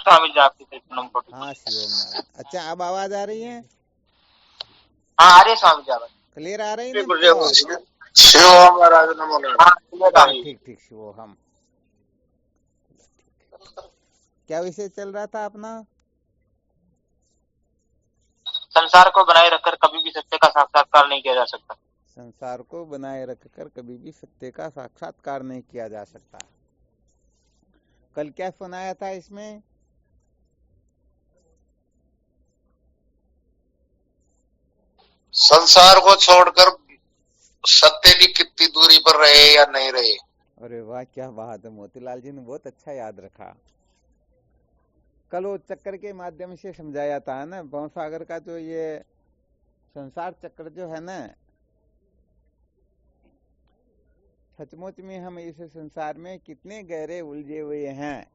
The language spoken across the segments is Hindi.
स्वामी जी आपकी त्रिपुरम कोटि। हाँ शिवोम नारायण। अच्छा, अब आवाज आ रही है? हाँ आ रही है स्वामी जी आवाज। क्लियर आ रही है ना आपको आवाज? शिवम महाराज नमो नमः। हाँ ठीक ठीक शिवोहम। क्या विषय चल रहा था अपना? संसार को बनाए रखकर कभी भी सत्य का साक्षात्कार नहीं किया जा सकता। संसार को बनाए रखकर कभी भी सत्य का साक्षात्कार नहीं किया जा सकता। कल क्या सुनाया था इसमें? संसार को छोड़कर सत्य की कितनी दूरी पर रहे या नहीं रहे। अरे वाह, क्या बात है, मोतीलाल जी ने बहुत अच्छा याद रखा। कल वो चक्कर के माध्यम से समझाया था ना, भवसागर का जो ये संसार चक्र जो है ना, सचमुच में हम इस संसार में कितने गहरे उलझे हुए हैं।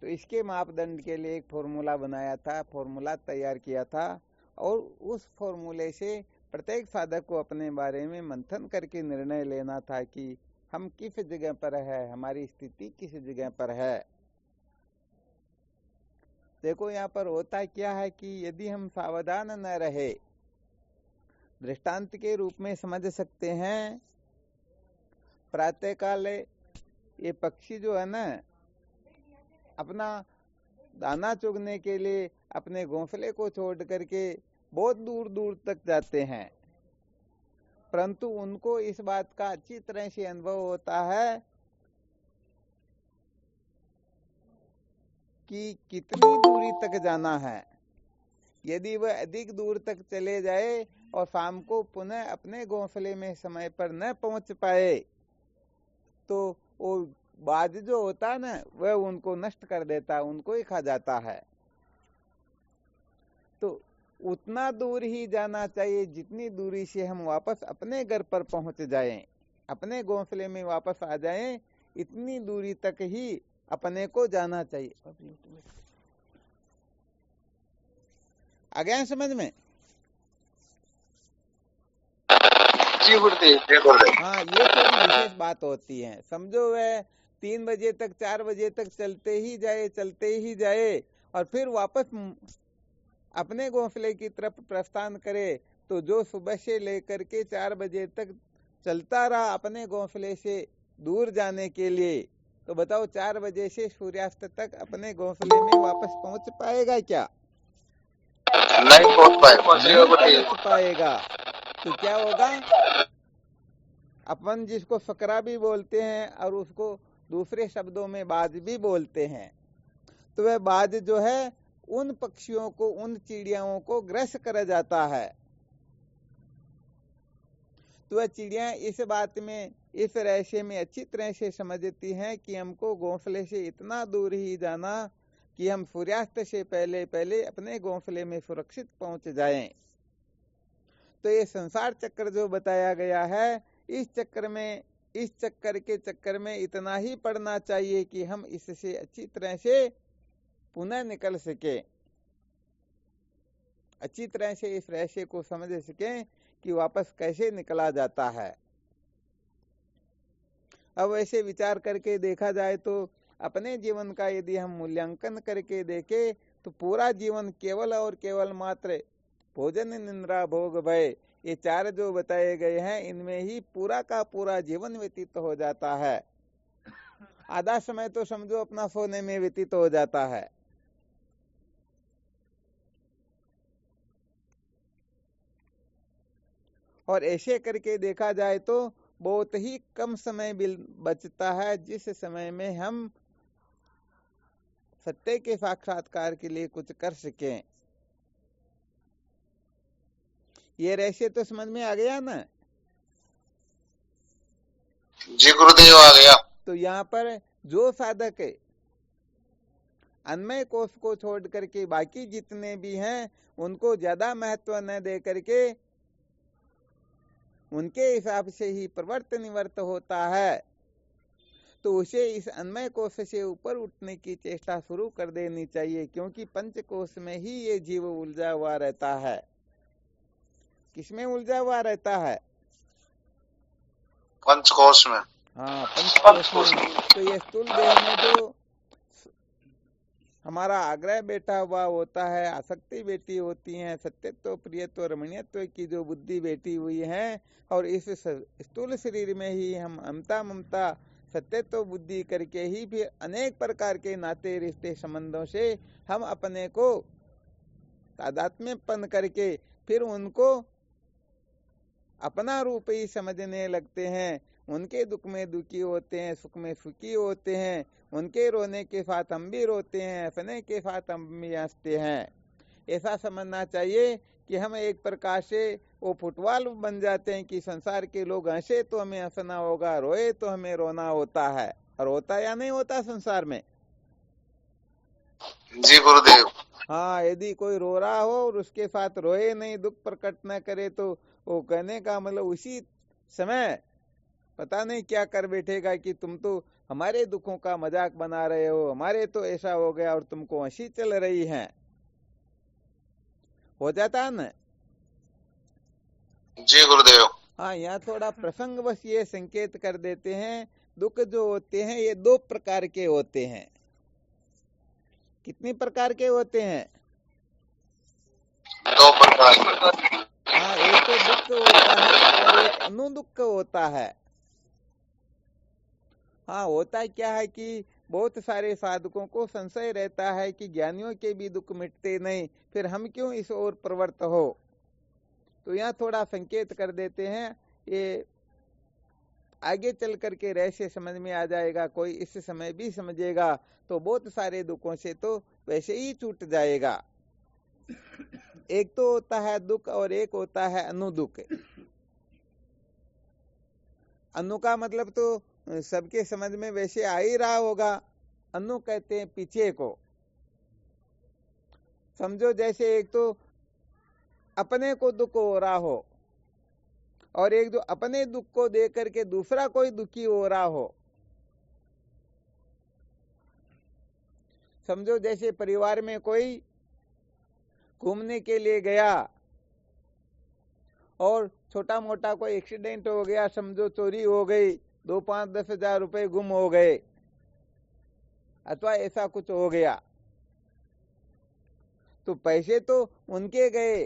तो इसके मापदंड के लिए एक फॉर्मूला बनाया था, फॉर्मूला तैयार किया था, और उस फॉर्मूले से प्रत्येक साधक को अपने बारे में मंथन करके निर्णय लेना था कि हम किस जगह पर है, हमारी स्थिति किस जगह पर है। देखो यहाँ पर होता क्या है कि यदि हम सावधान न रहे, दृष्टांत के रूप में समझ सकते हैं, प्रातः काल ये पक्षी जो है ना, अपना दाना चुगने के लिए अपने घोंसले को छोड़ करके बहुत दूर दूर तक जाते हैं, परंतु उनको इस बात का अच्छी तरह से अनुभव होता है कि कितनी दूरी तक जाना है। यदि वह अधिक दूर तक चले जाए और शाम को पुनः अपने घोंसले में समय पर न पहुंच पाए, तो वो बाज जो होता है ना, वह उनको नष्ट कर देता है, उनको ही खा जाता है। तो उतना दूर ही जाना चाहिए जितनी दूरी से हम वापस अपने घर पर पहुंच जाएं, अपने घोंसले में वापस आ जाएं, इतनी दूरी तक ही अपने को जाना चाहिए। आ गया समझ में? जी गुरुदेव। हाँ, ये थोड़ी विशेष बात होती है। समझो वह 3 बजे तक 4 बजे तक चलते ही जाए और फिर वापस अपने घोंसले की तरफ प्रस्थान करे, तो जो सुबह से लेकर के 4 बजे तक चलता रहा अपने घोंसले से दूर जाने के लिए, तो बताओ 4 बजे से सूर्यास्त तक अपने घोंसले में वापस पहुंच पाएगा क्या? नहीं पहुंच पाएगा। तो क्या होगा? अपन जिसको फकरा भी बोलते हैं और उसको दूसरे शब्दों में बाज भी बोलते हैं, तो वह बाज जो है उन पक्षियों को, उन चिड़ियाओं को ग्रस कर जाता है। तो वह चिड़िया इस बात में, इस रहस्य में अच्छी तरह से समझती हैं कि हमको घोंसले से इतना दूर ही जाना कि हम सूर्यास्त से पहले पहले अपने घोंसले में सुरक्षित पहुंच जाएं। तो ये संसार चक्र जो बताया गया है, इस चक्कर के चक्कर में इतना ही पढ़ना चाहिए कि हम इससे अच्छी तरह से पुनः निकल सके, अच्छी तरह से इस रहस्य को समझ सकें कि वापस कैसे निकला जाता है। अब ऐसे विचार करके देखा जाए तो अपने जीवन का यदि हम मूल्यांकन करके देखें, तो पूरा जीवन केवल और केवल मात्र भोजन, निद्रा, भोग, भय, ये 4 जो बताए गए हैं, इनमें ही पूरा का पूरा जीवन व्यतीत हो जाता है। आधा समय तो समझो अपना सोने में व्यतीत हो जाता है। और ऐसे करके देखा जाए तो बहुत ही कम समय बचता है जिस समय में हम सत्य के साक्षात्कार के लिए कुछ कर सकें। ये रहस्य तो समझ में आ गया ना? जी गुरुदेव आ गया। तो यहाँ पर जो साधक अन्मय कोश को छोड़ करके बाकी जितने भी हैं उनको ज्यादा महत्व न दे करके उनके हिसाब से ही प्रवर्त निवर्त होता है, तो उसे इस अन्मय कोश से ऊपर उठने की चेष्टा शुरू कर देनी चाहिए, क्योंकि पंचकोश में ही ये जीव उलझा हुआ रहता है। किसमें उलझा हुआ रहता है? पंचकोश में। हाँ, पंचकोश में। तो ये स्थूल देह में जो हमारा आग्रह बैठा हुआ होता है, आसक्ति बैठी होती है, सत्यत्व प्रियत्व रमणीयत्व की जो बुद्धि बैठी हुई है, और इस स्थूल शरीर में ही हम अमता ममता सत्यत्व बुद्धि करके ही फिर अनेक प्रकार के नाते रिश्ते संबंधों से हम अपने को तादात्म्यपन करके फिर उनको अपना रूप ही समझने लगते हैं। उनके दुख में दुखी होते हैं, सुख में सुखी होते हैं। उनके रोने के साथ हम भी रोते हैं, हंसने के साथ हम भी हंसते हैं। ऐसा समझना चाहिए कि हम एक प्रकार से वो फुटबॉल बन जाते हैं कि संसार के लोग हंसे तो हमें हंसना होगा, रोए तो हमें रोना होता है। और होता या नहीं होता संसार में? जी गुरुदेव। हाँ, यदि कोई रो रहा हो और उसके साथ रोए नहीं, दुख प्रकट न करे, तो वो कहने का मतलब उसी समय पता नहीं क्या कर बैठेगा कि तुम तो हमारे दुखों का मजाक बना रहे हो, हमारे तो ऐसा हो गया और तुमको हंसी चल रही है। हो जाता है ना? जी गुरुदेव। हाँ, यहाँ थोड़ा प्रसंग बस ये संकेत कर देते हैं, दुख जो होते हैं ये दो प्रकार के होते हैं। कितनी प्रकार के होते हैं? दो प्रकार। हाँ, एक तो दुख होता है और एक अनुदुख होता है। हाँ, होता क्या है कि बहुत सारे साधकों को संशय रहता है कि ज्ञानियों के भी दुख मिटते नहीं, फिर हम क्यों इस ओर प्रवृत्त हो। तो यहाँ थोड़ा संकेत कर देते हैं, ये आगे चल करके रहस्य समझ में आ जाएगा, कोई इस समय भी समझेगा तो बहुत सारे दुखों से तो वैसे ही छूट जाएगा। एक तो होता है दुख और एक होता है अनुदुख। अनु का मतलब तो सबके समझ में वैसे आ ही रहा होगा। अनु कहते हैं पीछे को। समझो जैसे एक तो अपने को दुख हो रहा हो और एक जो अपने दुख को देख करके दूसरा कोई दुखी हो रहा हो। समझो जैसे परिवार में कोई घूमने के लिए गया और छोटा मोटा कोई एक्सीडेंट हो गया, समझो चोरी हो गई, 2, 5, 10 हजार रुपए गुम हो गए, अथवा ऐसा कुछ हो गया, तो पैसे तो उनके गए,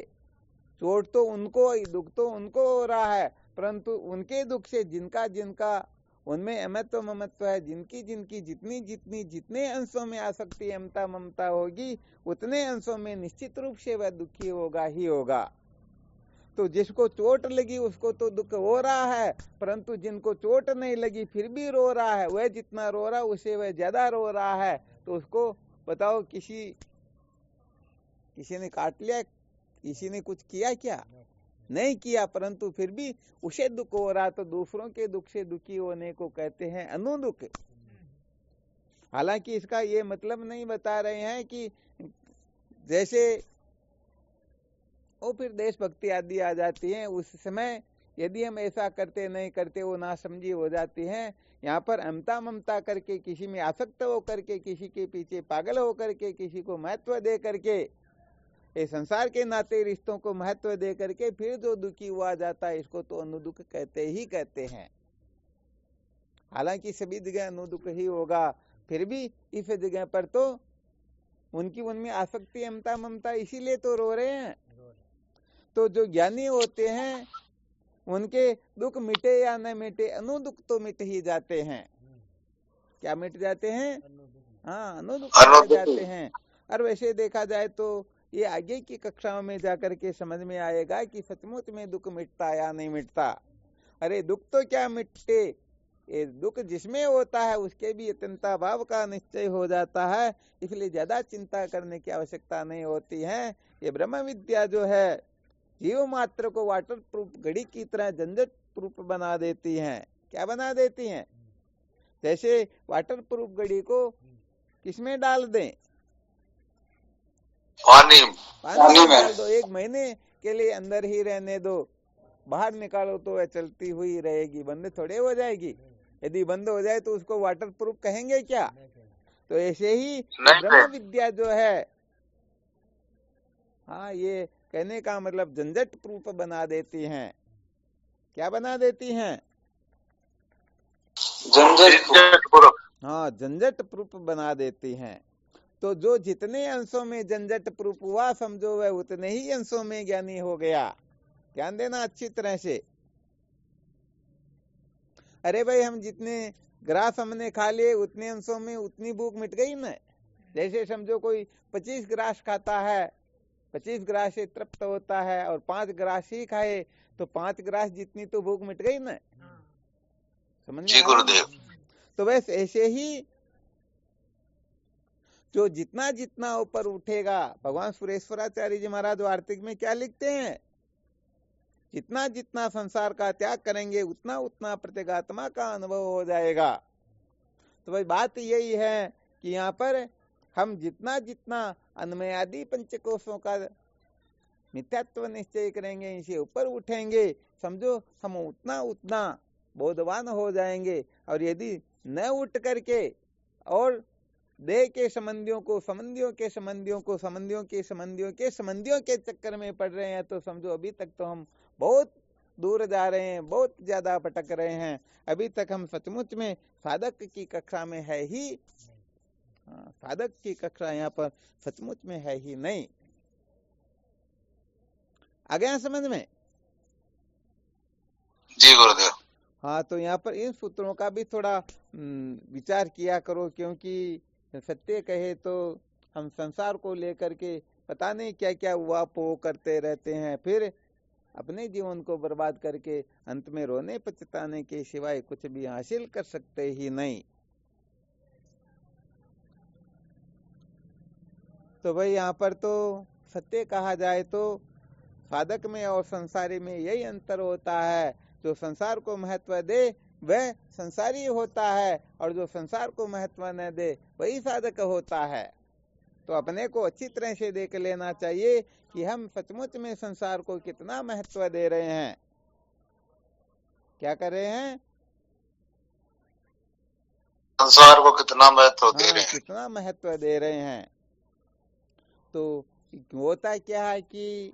चोट तो उनको, दुख तो उनको हो रहा है, परंतु उनके दुख से जिनका जिनका उनमें अमत्व ममत्व है, जिनकी जिनकी जितनी जितनी जितने अंशों में आसक्ति अमता ममता होगी, उतने अंशों में निश्चित रूप से वह दुखी होगा ही होगा। तो जिसको चोट लगी उसको तो दुख हो रहा है, परंतु जिनको चोट नहीं लगी फिर भी रो रहा है, वह जितना रो रहा है उससे वह ज्यादा रो रहा है। तो उसको बताओ, किसी ने काट लिया, किसी ने कुछ किया क्या? नहीं किया, परंतु फिर भी उसे दुख हो रहा, तो दूसरों के दुख से दुखी होने को कहते हैं अनुदुख। हालांकि इसका ये मतलब नहीं बता रहे हैं कि जैसे वो फिर देशभक्ति आदि आ जाती है, उस समय यदि हम ऐसा करते नहीं करते वो नासमझी हो जाती है। यहाँ पर अमता ममता करके, किसी में आसक्त होकर के, किसी के पीछे पागल होकर के, किसी को महत्व दे करके, ये संसार के नाते रिश्तों को महत्व दे करके फिर जो दुखी हुआ जाता है, इसको तो अनुदुख कहते ही कहते हैं। हालांकि सभी जगह अनुदुख ही होगा, फिर भी इस जगह पर तो उनकी उनमें आसक्ति अमता ममता इसीलिए तो रो रहे हैं। तो जो ज्ञानी होते हैं उनके दुख मिटे या न मिटे, अनुदुख तो मिट ही जाते हैं। क्या मिट जाते हैं? हाँ, अनुदुख मिट जाते हैं। और वैसे देखा जाए तो ये आगे की कक्षाओं में जाकर के समझ में आएगा कि सचमुच में दुख मिटता या नहीं मिटता। अरे दुख तो क्या मिटते, ये दुख जिसमें होता है उसके भी अत्यंता भाव का निश्चय हो जाता है, इसलिए ज्यादा चिंता करने की आवश्यकता नहीं होती है। ये ब्रह्म विद्या जो है जीव मात्र को वाटर प्रूफ घड़ी की तरह झंझट प्रूफ बना देती है। क्या बना देती है? जैसे वाटर प्रूफ घड़ी को किसमें डाल दें? पानी में डाल दो, 1 महीने के लिए अंदर ही रहने दो, बाहर निकालो तो वह चलती हुई रहेगी, बंद थोड़े हो जाएगी। यदि बंद हो जाए तो उसको वाटर प्रूफ कहेंगे क्या? तो ऐसे ही ब्रह्म विद्या जो है, हाँ, ये कहने का मतलब झंझट प्रूफ बना देती हैं। क्या बना देती हैं? झंझट प्रूफ। हाँ, झंझट प्रूफ बना देती हैं। तो जो जितने अंशों में झंझट प्रूफ हुआ समझो वह उतने ही अंशों में ज्ञानी हो गया। ध्यान देना अच्छी तरह से। अरे भाई हम जितने ग्रास हमने खा लिए उतने अंशों में उतनी भूख मिट गई ना। जैसे समझो कोई 25 ग्रास खाता है, 25 ग्रास से तृप्त होता है और 5 ग्रास ही खाए तो 5 ग्रास जितनी तो भूख मिट गई ना। समझ में जी आ रहा है? गुरुदेव। तो बस ऐसे ही जो जितना जितना ऊपर उठेगा, भगवान सुरेश्वराचार्य जी महाराज वार्तिक में क्या लिखते हैं, जितना जितना संसार का त्याग करेंगे उतना उतना प्रत्यगात्मा का अनुभव हो जाएगा। तो भाई बात यही है कि यहाँ पर हम जितना जितना अन्मयादि पंचकोशों का मिथ्यात्व निश्चय करेंगे, इनसे ऊपर उठेंगे, समझो हम उतना उतना बोधवान हो जाएंगे। और यदि न उठ करके और देह के संबंधियों को संबंधियों के संबंधियों को संबंधियों के संबंधियों के संबंधियों के चक्कर में पड़ रहे हैं तो समझो अभी तक तो हम बहुत दूर जा रहे हैं, बहुत ज्यादा भटक रहे हैं। अभी तक हम सचमुच में साधक की कक्षा में है ही, साधक की कक्षा यहाँ पर सचमुच में है ही नहीं। आ गया समझ में? जी गुरुदेव। हाँ, तो यहाँ पर इन सूत्रों का भी थोड़ा विचार किया करो, क्योंकि सत्य कहे तो हम संसार को लेकर के पता नहीं क्या क्या हुआ पो करते रहते हैं, फिर अपने जीवन को बर्बाद करके अंत में रोने पछताने के सिवाय कुछ भी हासिल कर सकते ही नहीं। तो भाई यहाँ पर तो सत्य कहा जाए तो साधक में और संसारी में यही अंतर होता है। जो संसार को महत्व दे वह संसारी होता है और जो संसार को महत्व न दे वही साधक होता है। तो अपने को अच्छी तरह से देख लेना चाहिए कि हम सचमुच में संसार को कितना महत्व दे रहे हैं, क्या कर रहे हैं, संसार को कितना महत्व दे रहे हैं, कितना महत्व दे रहे हैं। तो होता क्या है कि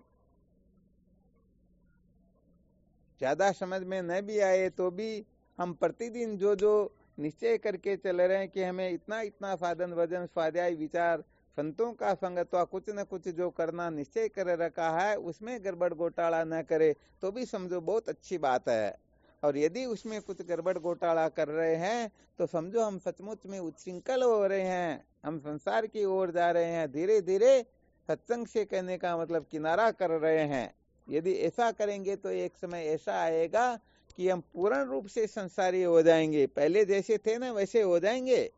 ज्यादा समझ में न भी आए तो भी हम प्रतिदिन जो जो निश्चय करके चल रहे हैं कि हमें इतना इतना साधन वजन स्वाध्याय विचार संतों का संगत्वा कुछ न कुछ जो करना निश्चय कर रखा है उसमें गड़बड़ घोटाला न करे तो भी समझो बहुत अच्छी बात है। और यदि उसमें कुछ गड़बड़ घोटाला कर रहे हैं तो समझो हम सचमुच में उच्छृंखल हो रहे हैं, हम संसार की ओर जा रहे हैं, धीरे धीरे सत्संग से कहने का मतलब किनारा कर रहे हैं। यदि ऐसा करेंगे तो एक समय ऐसा आएगा कि हम पूर्ण रूप से संसारी हो जाएंगे, पहले जैसे थे ना वैसे हो जाएंगे।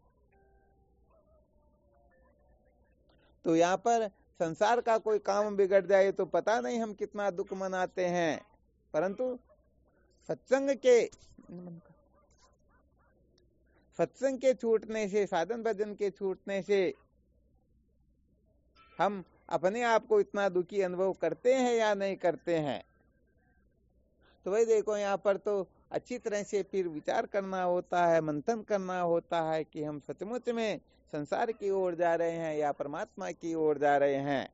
तो यहाँ पर संसार का कोई काम बिगड़ जाए तो पता नहीं हम कितना दुख मनाते हैं, परंतु सत्संग के छूटने से, साधन भजन के छूटने से हम अपने आप को इतना दुखी अनुभव करते हैं या नहीं करते हैं। तो भाई देखो यहाँ पर तो अच्छी तरह से फिर विचार करना होता है, मंथन करना होता है कि हम सचमुच में संसार की ओर जा रहे हैं या परमात्मा की ओर जा रहे हैं।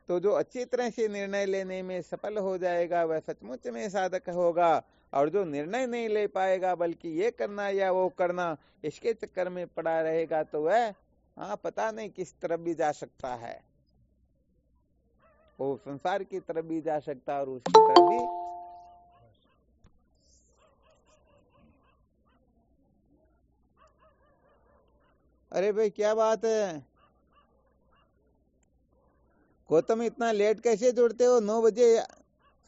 तो जो अच्छी तरह से निर्णय लेने में सफल हो जाएगा वह सचमुच में साधक होगा, और जो निर्णय नहीं ले पाएगा बल्कि ये करना या वो करना इसके चक्कर में पड़ा रहेगा तो वह पता नहीं किस तरफ भी जा सकता है, वो संसार की तरफ भी जा सकता है और उसकी तरफ भी। अरे भाई क्या बात है गौतम, इतना लेट कैसे जुड़ते हो? 9 बजे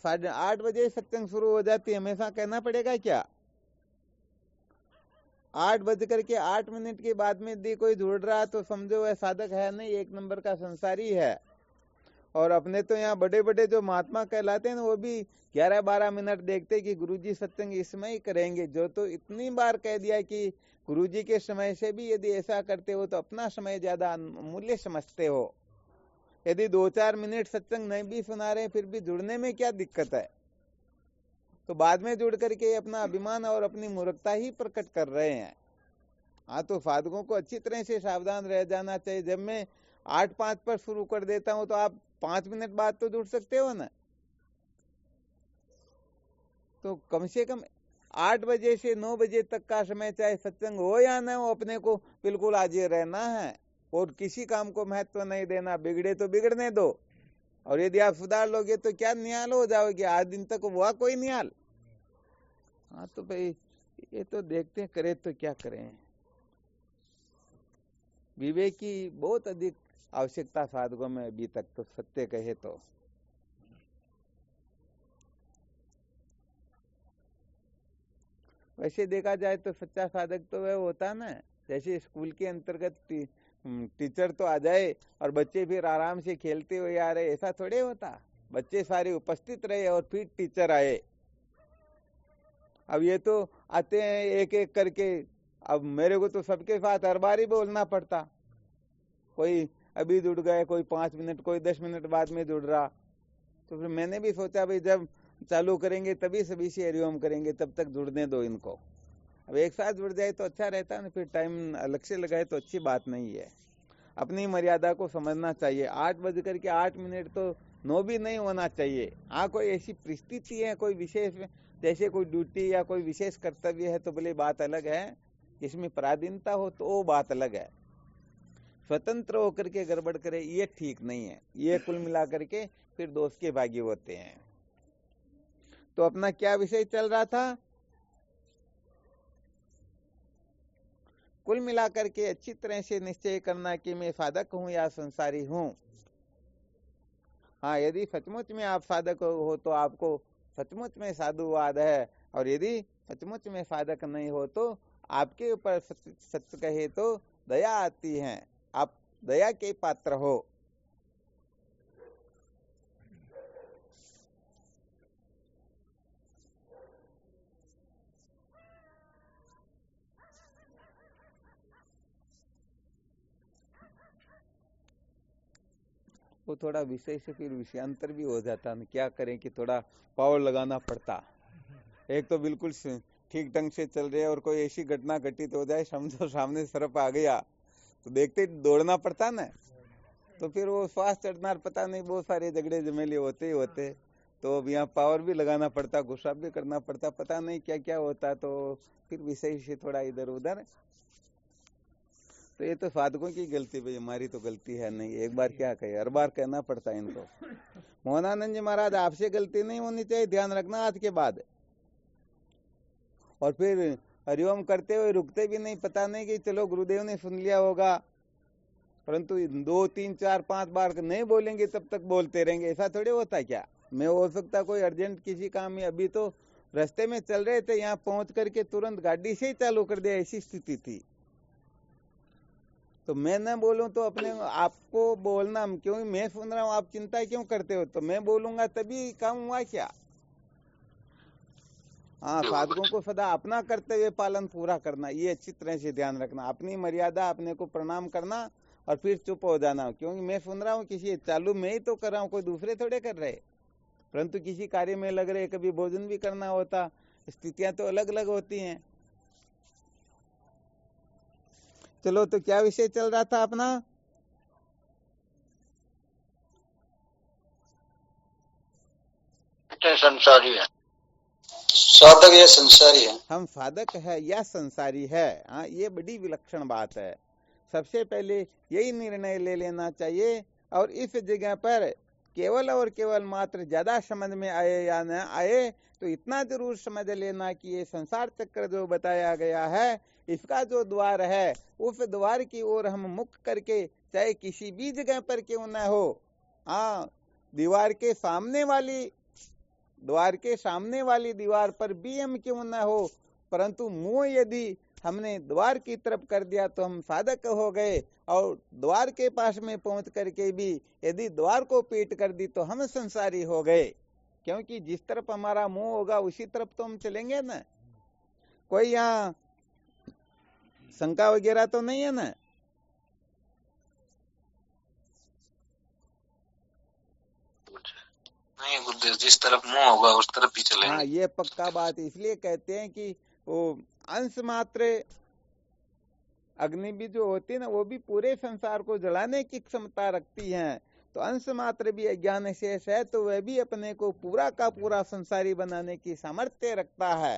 8:30 बजे सत्संग शुरू हो जाती है, हमेशा कहना पड़ेगा क्या? 8:08 के बाद में यदि कोई जुड़ रहा तो समझो वह साधक है नहीं, एक नंबर का संसारी है। और अपने तो यहाँ बड़े बड़े जो महात्मा कहलाते हैं ना वो भी 11-12 मिनट देखते कि गुरुजी सत्संग इस समय ही करेंगे। जो तो इतनी बार कह दिया कि गुरुजी के समय से भी यदि ऐसा करते हो तो अपना समय ज्यादा मूल्य समझते हो। यदि 2-4 मिनट सत्संग नहीं भी सुना रहे फिर भी जुड़ने में क्या दिक्कत है? तो बाद में जुड़ करके अपना अभिमान और अपनी मूर्खता ही प्रकट कर रहे हैं। तो साधकों को अच्छी तरह से सावधान रह जाना चाहिए। जब मैं 8:05 पर शुरू कर देता हूं तो आप 5 मिनट बाद तो जुड़ सकते हो ना। तो कम से कम 8 बजे से 9 बजे तक का समय चाहे सत्संग हो या ना हो, अपने को बिल्कुल हाजिर रहना है। और किसी काम को महत्व नहीं देना, बिगड़े तो बिगड़ने दो, और यदि आप सुधार लोगे तो क्या निहाल हो जाओगे, आज दिन तक हुआ कोई निहाल। हाँ तो भाई ये तो देखते हैं, करे तो क्या करें। विवेक की बहुत अधिक आवश्यकता साधकों में अभी तक, तो सत्य कहे तो। वैसे देखा जाए तो सच्चा साधक तो वह होता ना, जैसे स्कूल के अंतर्गत टीचर तो आ जाए और बच्चे फिर आराम से खेलते हुए आ रहे, ऐसा थोड़े होता। बच्चे सारे उपस्थित रहे और फिर टीचर आए। अब ये तो आते हैं एक एक करके, अब मेरे को तो सबके साथ हर बार ही बोलना पड़ता। कोई अभी जुड़ गए, कोई 5 मिनट, कोई 10 मिनट बाद में जुड़ रहा। तो फिर मैंने भी सोचा भाई जब चालू करेंगे तभी सभी से हरिओम करेंगे, तब तक जुड़ने दो इनको। अब एक साथ जुड़ जाए तो अच्छा रहता है ना, फिर टाइम अलग से लगाए तो अच्छी बात नहीं है। अपनी मर्यादा को समझना चाहिए। 8:08 तो 9 भी नहीं होना चाहिए। हाँ कोई ऐसी परिस्थिति है, कोई विशेष, जैसे कोई ड्यूटी या कोई विशेष कर्तव्य है तो भले बात अलग है, इसमें पराधीनता हो तो वो बात अलग है। स्वतंत्र होकर के गड़बड़ करे ये ठीक नहीं है। ये कुल मिला करके फिर दोष के भागी होते हैं। तो अपना क्या विषय चल रहा था, कुल मिलाकर के अच्छी तरह से निश्चय करना कि मैं साधक हूं या संसारी हूं। हाँ यदि सचमुच में आप साधक हो तो आपको सचमुच में साधुवाद है, और यदि सचमुच में साधक नहीं हो तो आपके ऊपर सच कहे तो दया आती है, आप दया के पात्र हो। वो थोड़ा विषय से फिर विषयांतर भी हो जाता है, क्या करें कि थोड़ा पावर लगाना पड़ता। एक तो बिल्कुल ठीक ढंग से चल रहे हैं और कोई ऐसी घटना घटित हो जाए, समझो सामने सर्प आ गया, तो देखते दौड़ना पड़ता ना, तो फिर वो श्वास चढ़ना, पता नहीं बहुत सारे झगड़े झमेले होते ही होते। तो अब यहाँ पावर भी लगाना पड़ता, गुस्सा भी करना पड़ता, पता नहीं क्या क्या होता। तो फिर विषय से थोड़ा इधर उधर, तो ये तो साधकों की गलती, भाई हमारी तो गलती है नहीं। एक बार क्या कहे, हर बार कहना पड़ता है इनको। मोहनानंद जी महाराज आपसे गलती नहीं होनी चाहिए, ध्यान रखना आज के बाद। और फिर हरिओम करते हुए रुकते भी नहीं, पता नहीं कि चलो गुरुदेव ने सुन लिया होगा, परंतु 2, 3, 4, 5 बार नहीं बोलेंगे तब तक बोलते रहेंगे, ऐसा थोड़ी होता क्या। मैं हो सकता कोई अर्जेंट किसी काम में, अभी तो रास्ते में चल रहे थे, यहाँ पहुंच करके तुरंत गाड़ी से ही चालू कर दिया, ऐसी स्थिति थी। तो मैं न बोलूं तो अपने आपको बोलना, क्यों मैं सुन रहा हूं, आप चिंता क्यों करते हो, तो मैं बोलूंगा तभी काम हुआ क्या। हाँ साधकों को सदा अपना कर्तव्य पालन पूरा करना, ये अच्छी तरह से ध्यान रखना। अपनी मर्यादा, अपने को प्रणाम करना और फिर चुप हो जाना, क्योंकि मैं सुन रहा हूँ किसी चालू में ही तो कर रहा हूँ, कोई दूसरे थोड़े कर रहे, परंतु किसी कार्य में लग रहे, कभी भोजन भी करना होता, स्थितियां तो अलग अलग होती हैं। चलो तो क्या विषय चल रहा था अपना, संसारी है, साधक या संसारी है। हम साधक है या संसारी है। हाँ ये बड़ी विलक्षण बात है। सबसे पहले यही निर्णय ले लेना चाहिए, और इस जगह पर केवल और केवल मात्र ज्यादा समझ में आए या न आए तो इतना जरूर समझ लेना कि ये संसार चक्र जो बताया गया है, इसका जो द्वार है, उस द्वार की ओर हम मुख करके, चाहे किसी भी जगह पर क्यों न हो, हाँ द्वार के सामने वाली दीवार पर भी हम क्यों न हो, परंतु मुंह यदि हमने द्वार की तरफ कर दिया तो हम साधक हो गए, और द्वार के पास में पहुंच करके भी यदि द्वार को पीट कर दी तो हम संसारी हो गए। क्योंकि जिस तरफ हमारा मुंह होगा उसी तरफ तो हम चलेंगे ना। कोई यहाँ शंका वगैरह तो नहीं है ना। नहीं गुरुदेव, जिस तरफ मुंह होगा उस तरफ ही चलेंगे। हाँ ये पक्का बात, इसलिए कहते हैं कि वो अंश मात्र अग्नि भी जो होती है ना, वो भी पूरे संसार को जलाने की क्षमता रखती है। तो अंश मात्र भी अज्ञान शेष है तो वह भी अपने को पूरा का पूरा संसारी बनाने की सामर्थ्य रखता है।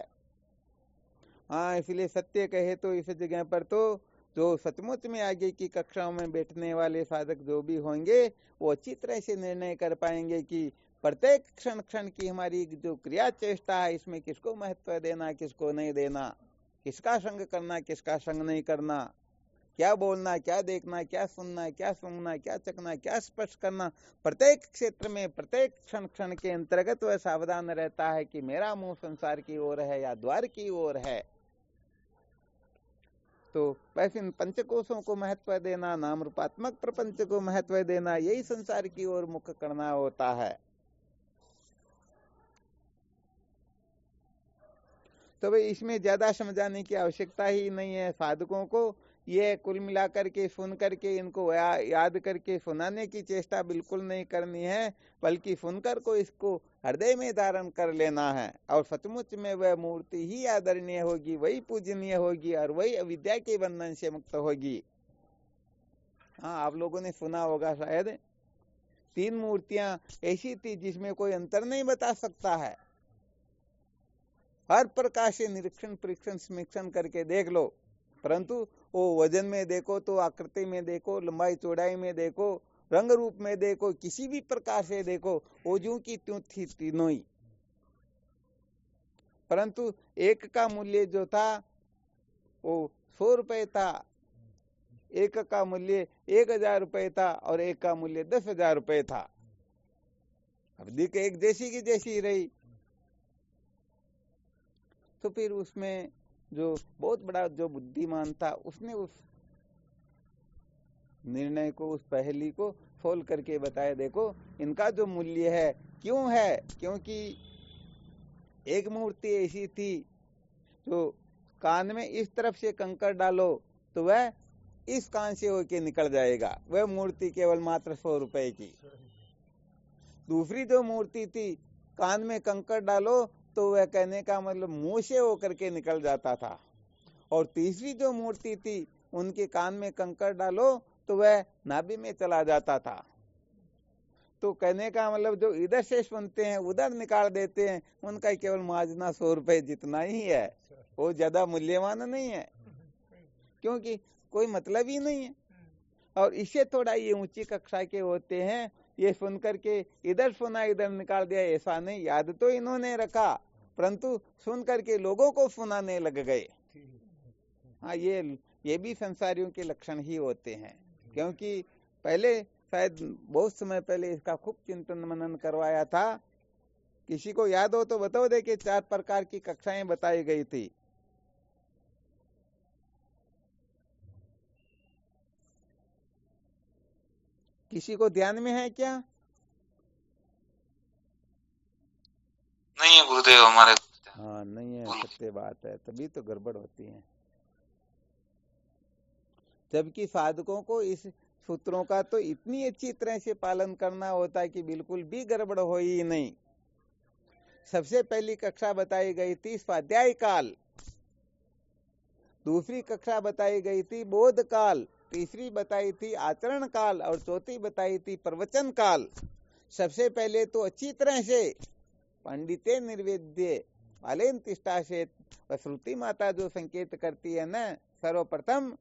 हाँ इसलिए सत्य कहे तो इस जगह पर तो जो सचमुच में आगे की कक्षाओं में बैठने वाले साधक जो भी होंगे वो अच्छी तरह से निर्णय कर पाएंगे कि प्रत्येक क्षण क्षण की हमारी जो क्रिया चेष्टा है इसमें किसको महत्व देना, किसको नहीं देना, किसका संग करना, किसका संग नहीं करना, क्या बोलना, क्या देखना, क्या सुनना, क्या सूंघना, क्या चखना, क्या स्पर्श करना, प्रत्येक क्षेत्र में प्रत्येक क्षण क्षण के अंतर्गत वह सावधान रहता है कि मेरा मुंह संसार की ओर है या द्वार की ओर है। तो वैसे इन पंचकोशों को महत्व देना, नाम रूपात्मक प्रपंच को महत्व देना, यही संसार की ओर मुख करना होता है। तो भाई इसमें ज्यादा समझाने की आवश्यकता ही नहीं है साधकों को। ये कुल मिलाकर के सुन करके इनको याद करके सुनाने की चेष्टा बिल्कुल नहीं करनी है, बल्कि सुनकर को इसको हृदय में धारण कर लेना है और सचमुच में वह मूर्ति ही आदरणीय होगी, वही पूजनीय होगी और वही अविद्या के बंधन से मुक्त होगी। हाँ, आप लोगों ने सुना होगा शायद 3 मूर्तियां ऐसी थी जिसमें कोई अंतर नहीं बता सकता है। हर प्रकार से निरीक्षण परीक्षण समीक्षण करके देख लो, परंतु वो वजन में देखो तो आकृति में देखो, लंबाई चौड़ाई में देखो, रंग रूप में देखो, किसी भी प्रकार से देखो, वो जो की त्यों थी तीनों ही। परंतु एक का मूल्य जो था वो 100 रुपए था, एक का मूल्य 1000 रुपए था और एक का मूल्य 10,000 रुपए था। अब दिख एक जैसी की जैसी रही। तो फिर उसमें जो बहुत बड़ा जो बुद्धिमान था उसने उस निर्णय को, उस पहेली को खोल करके बताया, देखो इनका जो मूल्य है क्यों है, क्योंकि एक मूर्ति ऐसी थी जो कान में इस तरफ से कंकड़ डालो तो वह इस कान से होके निकल जाएगा, वह मूर्ति केवल मात्र 100 रुपए की। दूसरी जो मूर्ति थी कान में कंकड़ डालो तो वह कहने का मतलब मुंह से होकर के निकल जाता था। और तीसरी जो मूर्ति थी उनके कान में कंकड़ डालो तो वह नाभि में चला जाता था। तो कहने का मतलब जो इधर से सुनते हैं उधर निकाल देते हैं, उनका केवल माजना 100 रुपए जितना ही है, वो ज्यादा मूल्यवान नहीं है, क्योंकि कोई मतलब ही नहीं है। और इससे थोड़ा ये ऊंची कक्षा के होते हैं, ये सुन करके इधर सुना इधर निकाल दिया, ऐसा नहीं, याद तो इन्होंने रखा परंतु सुन करके लोगों को सुनाने लग गए। हाँ, ये भी संसारियों के लक्षण ही होते हैं, क्योंकि पहले शायद बहुत समय पहले इसका खूब चिंतन मनन करवाया था। किसी को याद हो तो बताओ, देखिए 4 प्रकार की कक्षाएं बताई गई थी। किसी को ध्यान में है क्या? नहीं है गुरुदेव हमारे। हाँ, नहीं है, सत्य बात है, तभी तो गड़बड़ होती है। जबकि साधकों को इस सूत्रों का तो इतनी अच्छी तरह से पालन करना होता है कि बिल्कुल भी गड़बड़ हो ही नहीं। सबसे पहली कक्षा बताई गई थी स्वाध्याय काल, दूसरी कक्षा बताई गई थी बोध काल, तीसरी बताई थी आचरण काल और चौथी बताई थी प्रवचन काल। सबसे पहले तो अच्छी तरह से पंडिते निर्वेद्य वालेन तिष्ठा से श्रुति माता जो संकेत करती है ना, सर्वप्रथम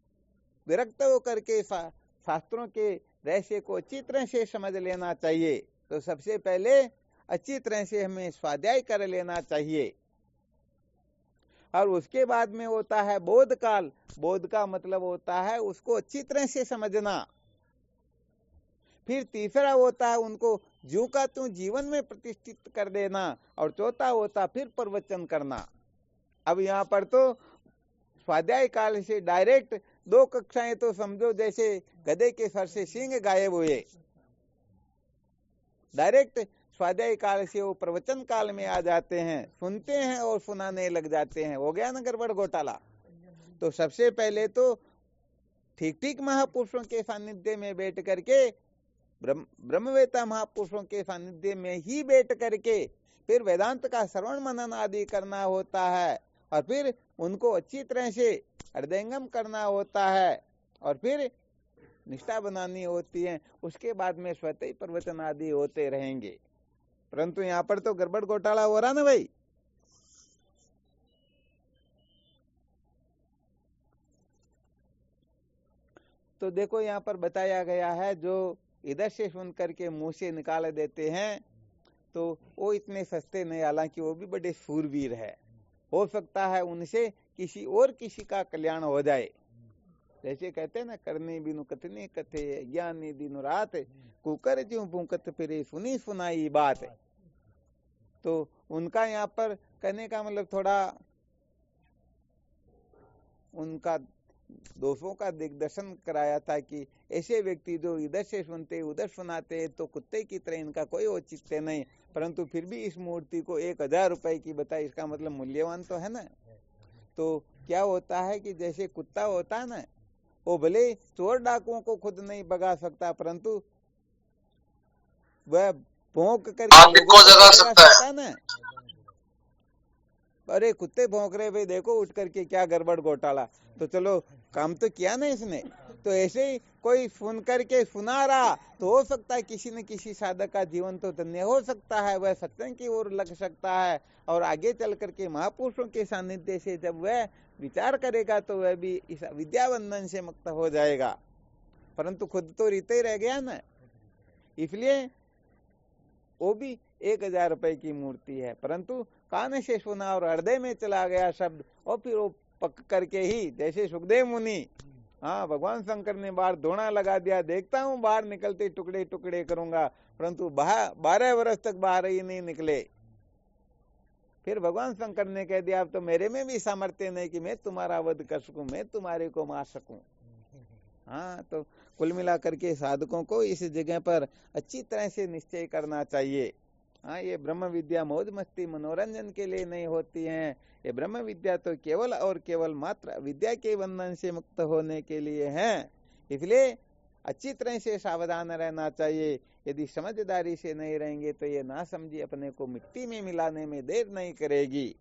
विरक्त होकर के शास्त्रों के रहस्य को अच्छी तरह से समझ लेना चाहिए। तो सबसे पहले अच्छी तरह से हमें स्वाध्याय कर लेना चाहिए और उसके बाद में होता है बोध काल। बोध का मतलब होता है उसको अच्छी तरह से समझना। फिर तीसरा होता है उनको ज्यों का त्यों जीवन में प्रतिष्ठित कर देना और चौथा होता फिर प्रवचन करना। अब यहाँ पर तो स्वाध्याय काल से डायरेक्ट 2 कक्षाएं तो समझो जैसे गधे के सर से सींग गायब हुए, डायरेक्ट स्वाध्याय काल से वो प्रवचन काल में आ जाते हैं, सुनते हैं और सुनाने लग जाते हैं। हो गया ना गड़बड़ घोटाला। तो सबसे पहले तो ठीक ठीक महापुरुषों के सानिध्य में बैठ करके, ब्रह्मवेता महापुरुषों के सानिध्य में ही बैठ करके फिर वेदांत का श्रवण मनन आदि करना होता है और फिर उनको अच्छी तरह से हृदयंगम करना होता है और फिर निष्ठा बनानी होती है। उसके बाद में स्वतः ही प्रवचन आदि होते रहेंगे। परंतु यहाँ पर तो गड़बड़ घोटाला हो रहा ना भाई। तो देखो यहाँ पर बताया गया है, जो इधर से सुन करके मुंह से निकाल देते हैं तो वो इतने सस्ते नहीं, हालांकि वो भी बड़े शूरवीर है। हो सकता है उनसे किसी और किसी का कल्याण हो जाए। जैसे कहते हैं ना, करने बिनु कथने कथे, ज्ञानी दिन रात, कुकर ज्यों भूकत फिरे सुनी सुनाई बात। तो उनका यहाँ पर कहने का मतलब थोड़ा उनका दोषों का दिग्दर्शन कराया था कि ऐसे व्यक्ति जो इधर से सुनते उधर सुनाते तो कुत्ते की तरह इनका कोई औचित्य नहीं, परंतु फिर भी इस मूर्ति को 1000 रुपए की बताई, इसका मतलब मूल्यवान तो है ना। तो क्या होता है कि जैसे कुत्ता होता है ना, वो भले चोर डाकुओं को खुद नहीं भगा सकता, परंतु वह भौंक कर को जगा सकता है ना। अरे कुत्ते भौंक रहे भाई, देखो उठ करके क्या गड़बड़ घोटाला, तो चलो काम तो किया ना इसने। तो ऐसे ही कोई सुन करके सुना रहा तो हो सकता है किसी न किसी साधक का जीवन तो धन्य हो सकता है, वह सत्संग की ओर लग सकता है, और आगे चल करके महापुरुषों के सानिध्य से जब वह विचार करेगा तो वह भी इस विद्या बंधन से मुक्त हो जाएगा। परंतु खुद तो रीते ही रह गया ना, इसलिए वो भी 1000 रुपए की मूर्ति है, परंतु कान से सुना और हृदय में चला गया शब्द, और फिर वो पक करके ही, जैसे सुखदेव मुनि, हाँ भगवान शंकर ने बाहर धोना लगा दिया, देखता हूँ बाहर निकलते टुकड़े टुकड़े करूंगा, परंतु 12 वर्ष तक बाहर ही नहीं निकले। फिर भगवान शंकर ने कह दिया अब तो मेरे में भी सामर्थ्य नहीं कि मैं तुम्हारा वध कर सकूं, मैं तुम्हारे को मार सकूं। हाँ, तो कुल मिलाकर के साधकों को इस जगह पर अच्छी तरह से निश्चय करना चाहिए। हाँ, ये ब्रह्म विद्या मौज मस्ती मनोरंजन के लिए नहीं होती है, ये ब्रह्म विद्या तो केवल और केवल मात्र विद्या के बंधन से मुक्त होने के लिए है। इसलिए अच्छी तरह से सावधान रहना चाहिए। यदि समझदारी से नहीं रहेंगे तो ये ना समझी अपने को मिट्टी में मिलाने में देर नहीं करेगी।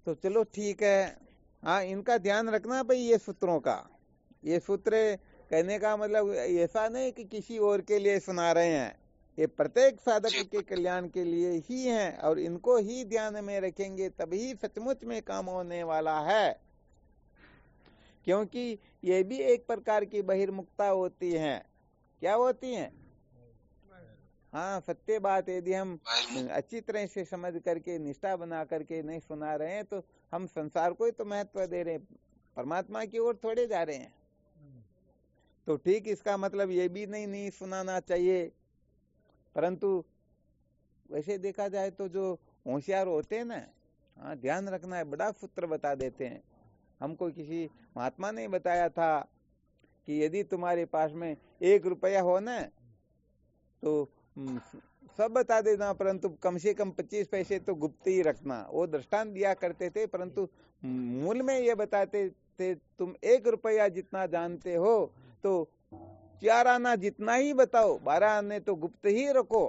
तो चलो ठीक है, हाँ इनका ध्यान रखना भाई, ये सूत्रों का, ये सूत्र कहने का मतलब ऐसा नहीं कि किसी और के लिए सुना रहे हैं, ये प्रत्येक साधक के कल्याण के लिए ही है, और इनको ही ध्यान में रखेंगे तभी सचमुच में काम होने वाला है। क्योंकि ये भी एक प्रकार की बहिर्मुखता होती है। क्या होती है? हाँ, सत्य बात, यदि हम अच्छी तरह से समझ करके निष्ठा बना करके नहीं सुना रहे हैं तो हम संसार को ही तो महत्व दे रहे हैं, परमात्मा की ओर थोड़े जा रहे हैं। तो ठीक इसका मतलब ये भी नहीं सुनाना चाहिए। परंतु वैसे देखा जाए तो जो होशियार होते हैं ना, हाँ ध्यान रखना है, बड़ा सूत्र बता देते हैं। हमको किसी महात्मा ने बताया था कि यदि तुम्हारे पास में 1 रुपया हो ना तो सब बता देना, परंतु कम से कम 25 पैसे तो गुप्त ही रखना। वो दृष्टांत दिया करते थे, परंतु मूल में ये बताते थे तुम 1 रुपया जितना जानते हो तो 4 आना जितना ही बताओ, 12 आने तो गुप्त ही रखो।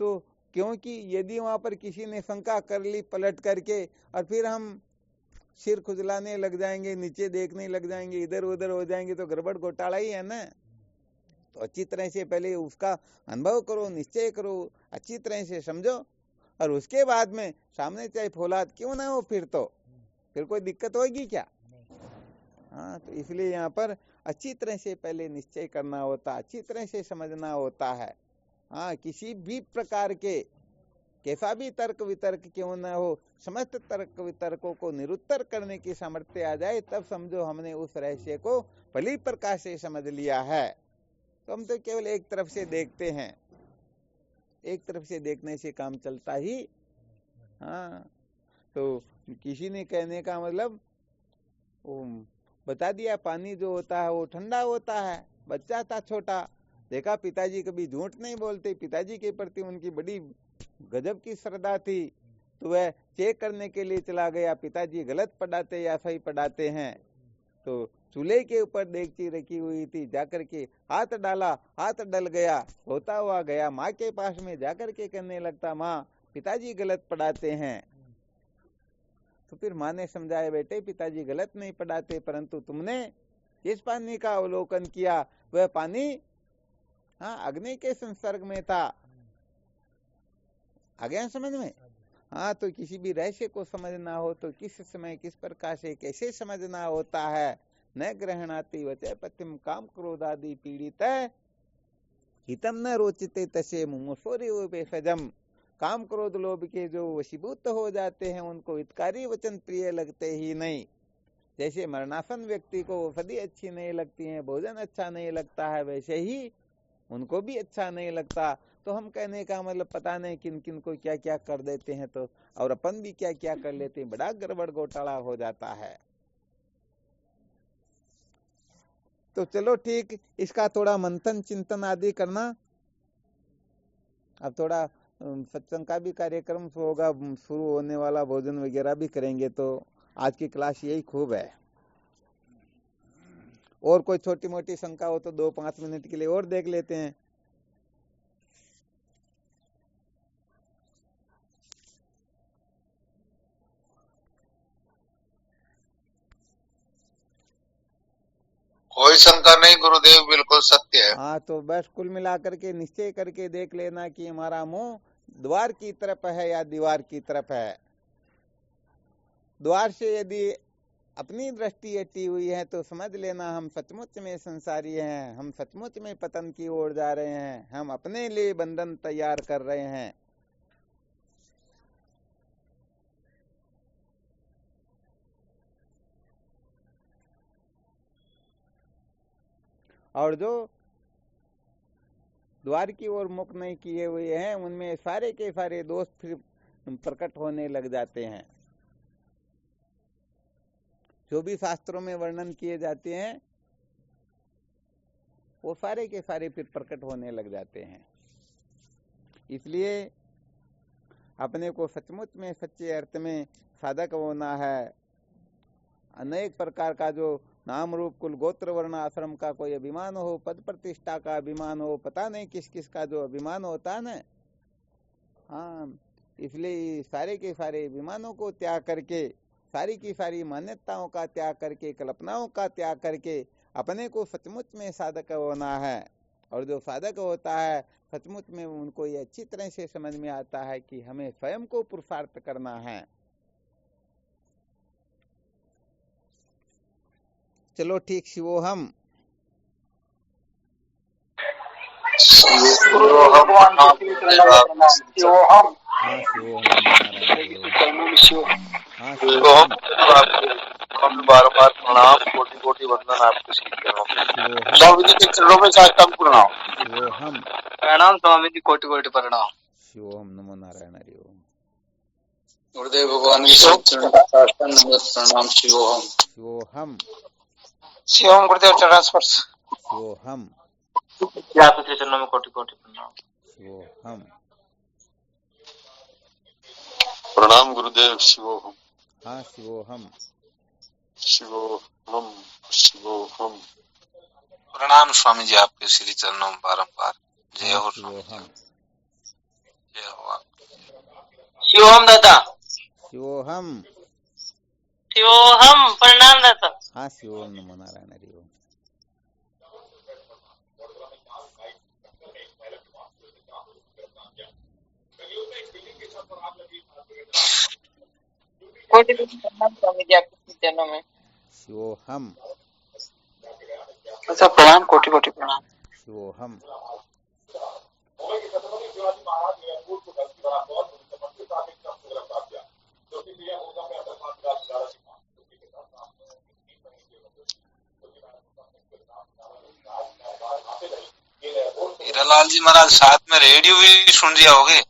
तो क्योंकि यदि वहां पर किसी ने शंका कर ली पलट करके और फिर हम सिर खुजलाने लग जाएंगे, नीचे देखने लग जाएंगे, इधर उधर हो जाएंगे तो गड़बड़ घोटाला ही है ना। तो अच्छी तरह से पहले उसका अनुभव करो, निश्चय करो, अच्छी तरह से समझो, और उसके बाद में सामने चाहे फौलाद क्यों ना हो फिर कोई दिक्कत होगी क्या? हाँ, तो इसलिए यहाँ पर अच्छी तरह से पहले निश्चय करना होता, अच्छी तरह से समझना होता है। हाँ, किसी भी प्रकार के कैसा भी तर्क वितर्क क्यों ना हो, समस्त तर्क वितर्कों को निरुत्तर करने की सामर्थ्य आ जाए तब समझो हमने उस रहस्य को भली प्रकार से समझ लिया है। तो हम तो केवल एक तरफ से देखते हैं, एक तरफ से देखने से काम चलता ही। हाँ, तो किसी ने कहने का मतलब वो बता दिया पानी जो होता है वो ठंडा होता है। बच्चा था छोटा, देखा पिताजी कभी झूठ नहीं बोलते, पिताजी के प्रति उनकी बड़ी गजब की श्रद्धा थी, तो वह चेक करने के लिए चला गया पिताजी गलत पढ़ाते या सही पढ़ाते हैं। तो चूल्हे के ऊपर देगची रखी हुई थी, जाकर के हाथ डाला, हाथ डल गया, होता हुआ गया माँ के पास में, जाकर के कहने लगता माँ पिताजी गलत पढ़ाते हैं। तो फिर माँ ने समझाया बेटे पिताजी गलत नहीं पढ़ाते, परंतु तुमने जिस पानी का अवलोकन किया वह पानी हाँ अग्नि के संसर्ग में था। आ गया समझ में? हाँ, तो किसी भी रहस्य को समझना हो तो किस समय किस प्रकार से कैसे समझना होता है। न ग्रहणाति वचय पतिम काम क्रोधादि पीड़ित हितम न रोचते तसे मुमुसोरिव भेषजम। काम क्रोध लोभ के जो वशीभूत हो जाते हैं उनको हितकारी वचन प्रिय लगते ही नहीं। जैसे मरणासन व्यक्ति को औषधि अच्छी नहीं लगती है, भोजन अच्छा नहीं लगता है, वैसे ही उनको भी अच्छा नहीं लगता। तो हम कहने का मतलब पता नहीं किन किन को क्या क्या कर देते हैं, तो और अपन भी क्या क्या कर लेते हैं, बड़ा गड़बड़ घोटाला हो जाता है। तो चलो ठीक, इसका थोड़ा मंथन चिंतन आदि करना। अब थोड़ा सत्संग का भी कार्यक्रम होगा, शुरू होने वाला, भोजन वगैरह भी करेंगे। तो आज की क्लास यही खूब है। और कोई छोटी मोटी शंका हो तो 2-5 मिनट के लिए और देख लेते हैं। कोई शंका नहीं गुरुदेव, बिल्कुल सत्य है। हाँ, तो बस कुल मिलाकर के निश्चय करके देख लेना कि हमारा मुंह द्वार की तरफ है या दीवार की तरफ है। द्वार से यदि अपनी दृष्टि हटी हुई है तो समझ लेना हम सचमुच में संसारी हैं, हम सचमुच में पतन की ओर जा रहे हैं, हम अपने लिए बंधन तैयार कर रहे हैं। और जो द्वार की ओर मुख नहीं किए हुए हैं उनमें सारे के सारे दोष फिर प्रकट होने लग जाते हैं। जो भी शास्त्रों में वर्णन किए जाते हैं वो सारे के सारे फिर प्रकट होने लग जाते हैं। इसलिए अपने को सचमुच में सच्चे अर्थ में साधक होना है। अनेक प्रकार का जो नाम रूप कुल गोत्र वर्ण आश्रम का कोई अभिमान हो, पद प्रतिष्ठा का अभिमान हो, पता नहीं किस किस का जो अभिमान होता है ना, हाँ, इसलिए सारे के सारे अभिमानों को त्याग करके, सारी की सारी मान्यताओं का त्याग करके, कल्पनाओं का त्याग करके अपने को सचमुच में साधक होना है। और जो साधक होता है सचमुच में उनको ये अच्छी तरह से समझ में आता है कि हमें स्वयं को पुरुषार्थ करना है। चलो ठीक, शिवोहम। भगवान शिवोहम। हाँ, शिवोहम नारायण शिव। हाँ, शिवोहम। शिवोहम। बार बार प्रणाम, कोटि कोटि वंदन आपके श्री चरणों में। शिवोहम। स्वामी जी के चरणों में साष्टांग प्रणाम। शिवोहम। प्रणाम स्वामी जी, कोटि कोटि प्रणाम। शिवोहम। नमो नारायण हरि ओम। गुरुदेव भगवान के साष्टांग प्रणाम। शिवोहम। शिवोहम। शिवम गुरुदेव चरण स्पर्श। शिवोहम। आपके चरणों में कोटि कोटि प्रणाम। शिवोहम। प्रणाम गुरुदेव। शिवोहम। हाँ, शिवोहम। शिवोहम। शिवोहम। प्रणाम स्वामी जी, आपके श्री चरणों में बारंबार। जय हो स्वामी जी। जय हो आप। शिवोहम दादा। शिवोहम। शिवोहम। प्रणाम दादा। हाँ, शिवोहम। नमो नारायण हरि ओम। कोटि कोटि प्रणाम स्वामी जी, आपके चरणों में। शिवोहम। अच्छा, प्रणाम, कोटि कोटि प्रणाम। शिवोहम। हीरालाल जी महाराज साथ में रेडियो भी सुन दिया होगे।